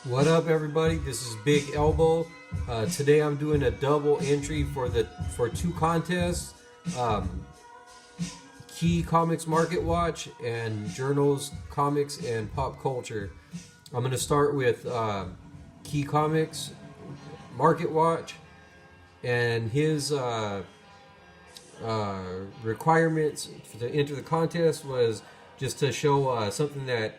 What up, everybody? This is Big Elbow. Today I'm doing a double entry for two contests: um, Key Comics Market Watch and Journals Comics and Pop Culture. I'm going to start with Key Comics Market Watch, and his requirements to enter the contest was just to show something that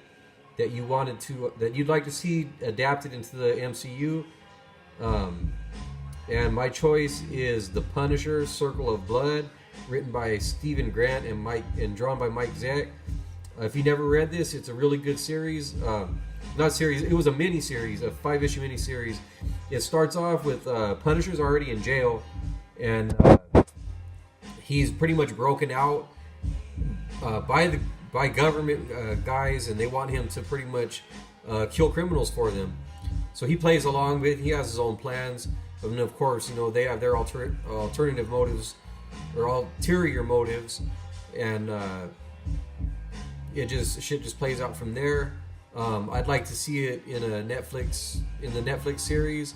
you'd like to see adapted into the MCU. And my choice is The Punisher: Circle of Blood, written by Stephen Grant and drawn by Mike Zeck. If you never read this, it's a really good series. Not series, it was a mini series, a 5-issue mini series. It starts off with Punisher's already in jail, and he's pretty much broken out by government guys, and they want him to pretty much kill criminals for them. So he plays along with it. He has his own plans, and of course, they have their alternative motives or ulterior motives, and shit just plays out from there. I'd like to see it in the Netflix series,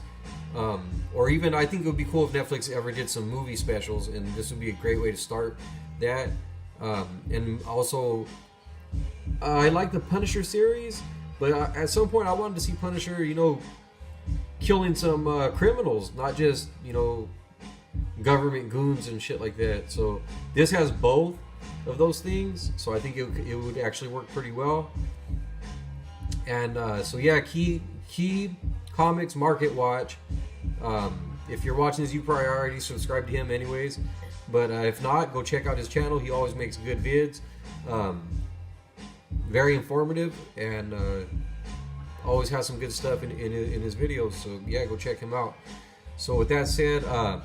or even I think it would be cool if Netflix ever did some movie specials, and this would be a great way to start that. And also, I like the Punisher series, but at some point I wanted to see Punisher, killing some criminals, not just, government goons and shit like that. So this has both of those things, so I think it would actually work pretty well. And Key Comics Market Watch. If you're watching this, you probably already subscribe to him anyways. But if not, go check out his channel. He always makes good vids. Very informative, and always has some good stuff in his videos. So yeah, go check him out. So with that said, now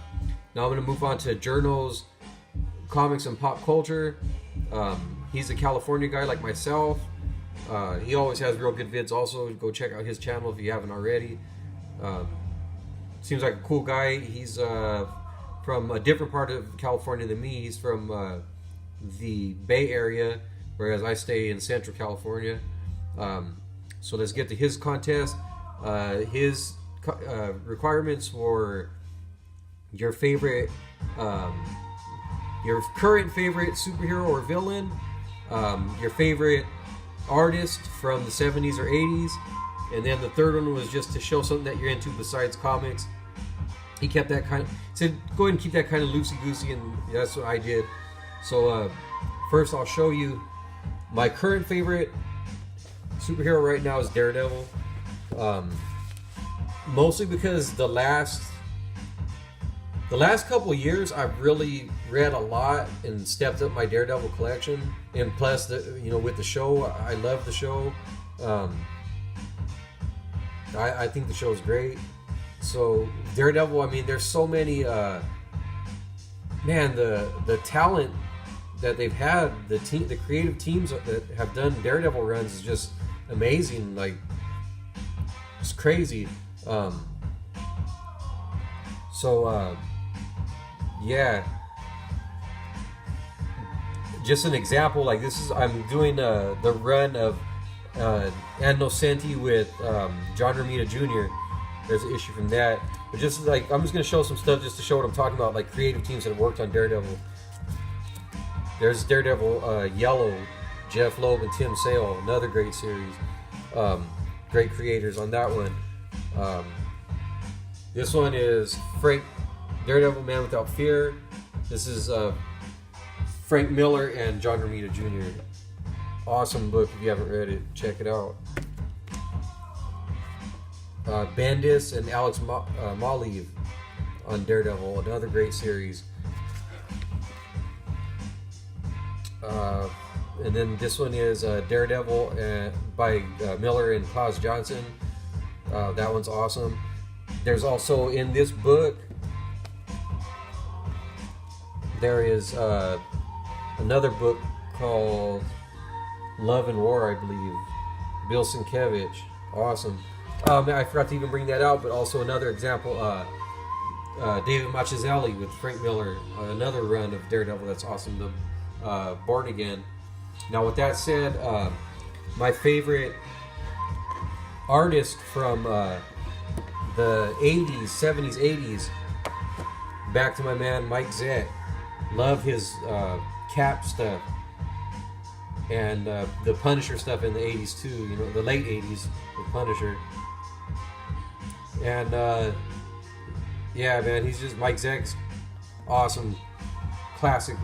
I'm going to move on to Journals, Comics, and Pop Culture. He's a California guy like myself. He always has real good vids also. Go check out his channel if you haven't already. Seems like a cool guy. He's from a different part of California than me. He's from the Bay Area, whereas I stay in Central California. So let's get to his contest. His requirements for your current favorite superhero or villain, your favorite artist from the 70s or 80s, and then the third one was just to show something that you're into besides comics. He kept that said go ahead and keep that kind of loosey-goosey, and that's what I did. So first I'll show you my current favorite superhero right now is Daredevil. Mostly because the last couple of years I've really read a lot and stepped up my Daredevil collection, and plus with the show, I love the show. I think the show is great. So Daredevil, I mean, there's so many the talent that they've had, the creative teams that have done Daredevil runs is just amazing. Like, it's crazy. Yeah, just an example, like I'm doing the run of Ann Nocenti with John Romita Jr. There's an issue from that, but just like I'm just gonna show some stuff just to show what I'm talking about, like creative teams that have worked on Daredevil. There's Daredevil Yellow, Jeff Loeb and Tim Sale, another great series. Great creators on that one. This one is Daredevil Man Without Fear. This is Frank Miller and John Romita Jr. Awesome book. If you haven't read it, check it out. Bendis and Alex Maleev on Daredevil, another great series. And then this one is Daredevil by Miller and Klaus Johnson. That one's awesome. There's also in this book, there is another book called Love and War, I believe. Bill Sienkiewicz. Awesome. I forgot to even bring that out, but also another example, David Mazzucchelli with Frank Miller, another run of Daredevil that's awesome. The Born Again. Now, with that said, my favorite artist from the 80s, 70s, 80s. Back to my man Mike Zeck. Love his Cap stuff. And the Punisher stuff in the 80s too, you know, the late 80s, the Punisher. And yeah, man, he's just, Mike Zeck's awesome, classic,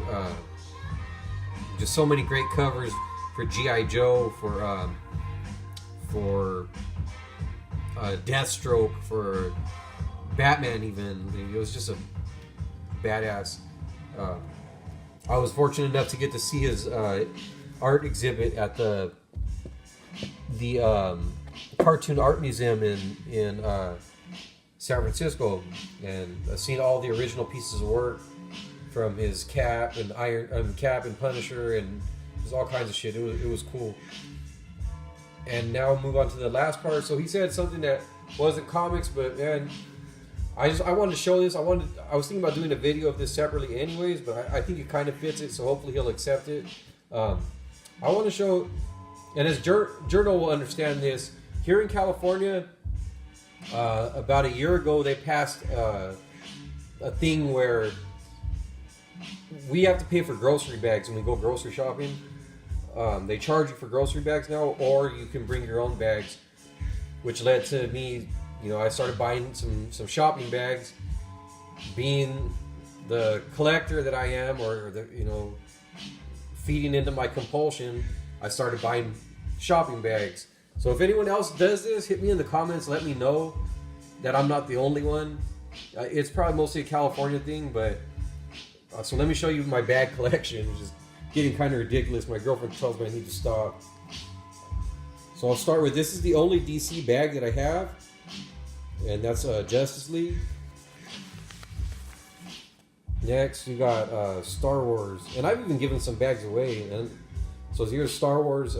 just so many great covers for G.I. Joe, for Deathstroke, for Batman even. It was just a badass. I was fortunate enough to get to see his art exhibit at the Cartoon Art Museum in San Francisco, and I've seen all the original pieces of work from his Cap and Cap and Punisher, and there's all kinds of shit. It was cool. And now move on to the last part. So he said something that wasn't comics, but man, I wanted to show this. I was thinking about doing a video of this separately, anyways, but I think it kind of fits it. So hopefully he'll accept it. I want to show, and as Journal will understand this, here in California, about a year ago, they passed a thing where we have to pay for grocery bags when we go grocery shopping. They charge you for grocery bags now, or you can bring your own bags, which led to me, you know, I started buying some shopping bags. Being the collector that I am, or the, you know, feeding into my compulsion, I started buying shopping bags. So if anyone else does this, hit me in the comments. Let me know that I'm not the only one. It's probably mostly a California thing, but so let me show you my bag collection, which is getting kind of ridiculous. My girlfriend tells me I need to stop. So I'll start with, this is the only DC bag that I have, and that's Justice League. Next, we got Star Wars, and I've even given some bags away. And so here's Star Wars,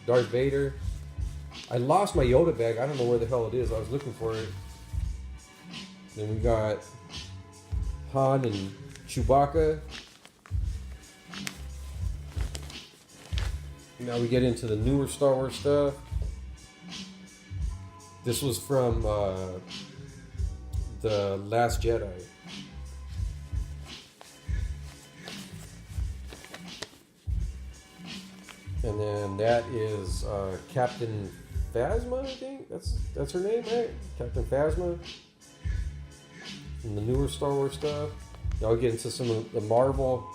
Darth Vader. I lost my Yoda bag. I don't know where the hell it is. I was looking for it. Then we got Han and Chewbacca. Now we get into the newer Star Wars stuff. This was from The Last Jedi. And then that is Captain Phasma, I think that's her name, right? Captain Phasma. And the newer Star Wars stuff. Now I'll get into some of the Marvel.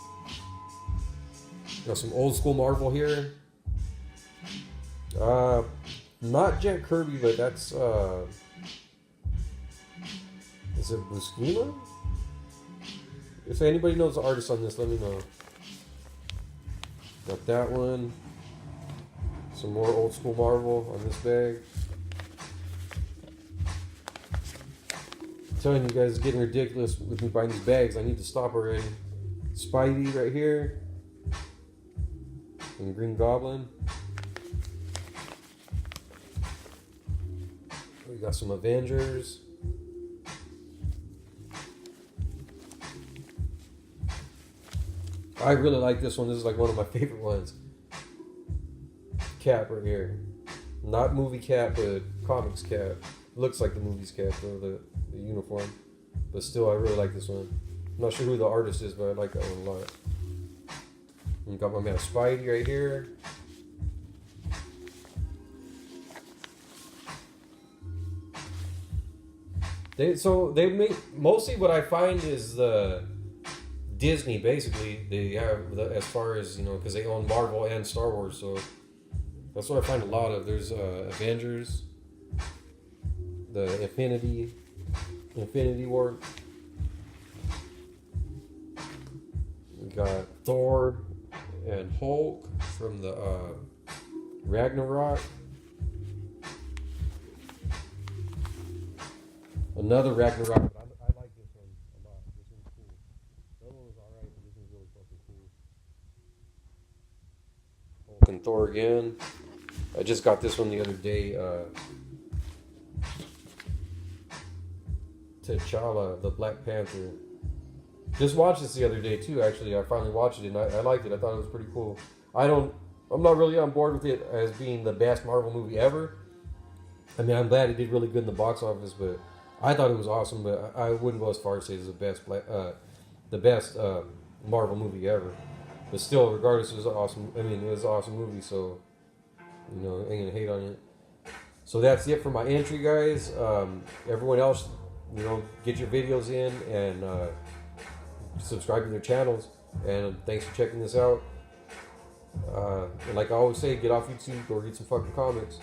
Got some old school Marvel here. Not Jack Kirby, but that's is it Buscema? If anybody knows the artist on this, let me know. Got that one. Some more old school Marvel on this bag. I'm telling you guys, it's getting ridiculous with me buying these bags. I need to stop already. Spidey right here. And Green Goblin. We got some Avengers. I really like this one. This is like one of my favorite ones. Cap right here. Not movie Cap, but comics Cap. Looks like the movie's Cap, though, the uniform. But still, I really like this one. I'm not sure who the artist is, but I like that one a lot. And got my man Spidey right here. They make, mostly what I find is the Disney, basically. They have, as far as, you know, because they own Marvel and Star Wars, so that's what I find a lot of. There's Avengers, the Infinity War. We got Thor and Hulk from the Ragnarok. Another Ragnarok, but I like this one a lot. This one's cool. The other one was alright, but this one's really fucking cool. Hulk and Thor again. I just got this one the other day. T'Challa, the Black Panther. Just watched this the other day too, actually. I finally watched it and I liked it. I thought it was pretty cool. I'm not really on board with it as being the best Marvel movie ever, I mean, I'm glad it did really good in the box office, but I thought it was awesome. But I wouldn't go as far as say it's the best Marvel movie ever. But still, regardless, it was awesome. I mean, it was an awesome movie, so ain't gonna hate on it. So that's it for my entry, guys. Everyone else, get your videos in and subscribe to their channels. And thanks for checking this out. And like I always say, get off YouTube, go read some fucking comics.